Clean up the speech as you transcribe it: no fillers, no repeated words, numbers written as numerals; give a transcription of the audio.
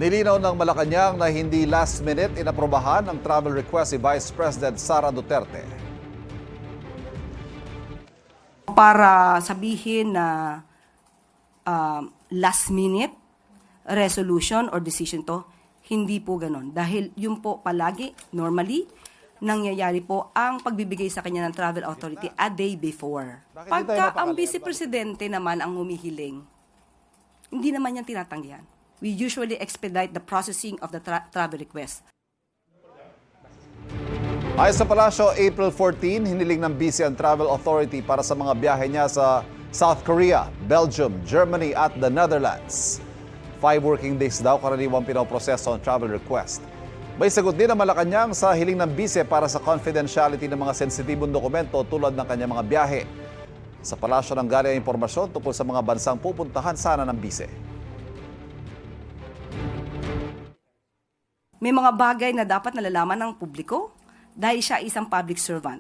Nilinaw ng Malacanang na hindi last minute inaprobahan ang travel request si Vice President Sara Duterte. Para sabihin na last minute resolution or decision to, hindi po ganon. Dahil yun po palagi, normally, nangyayari po ang pagbibigay sa kanya ng travel authority a day before. Pagka ang Vice Presidente naman ang humihiling, hindi naman yan tinatanggihan. We usually expedite the processing of the travel request. Ayon sa Palasyo, April 14, hiniling ng BC ang Travel Authority para sa mga biyahe niya sa South Korea, Belgium, Germany at the Netherlands. 5 working days daw karaniwang pinoproseso ang travel request. May sagot din ang Malacanang sa hiling ng BC para sa confidentiality ng mga sensitibong dokumento tulad ng kanyang mga biyahe. Sa Palasyo ng galing ang impormasyon tungkol sa mga bansang pupuntahan sana ng BC. May mga bagay na dapat nalalaman ng publiko dahil siya isang public servant.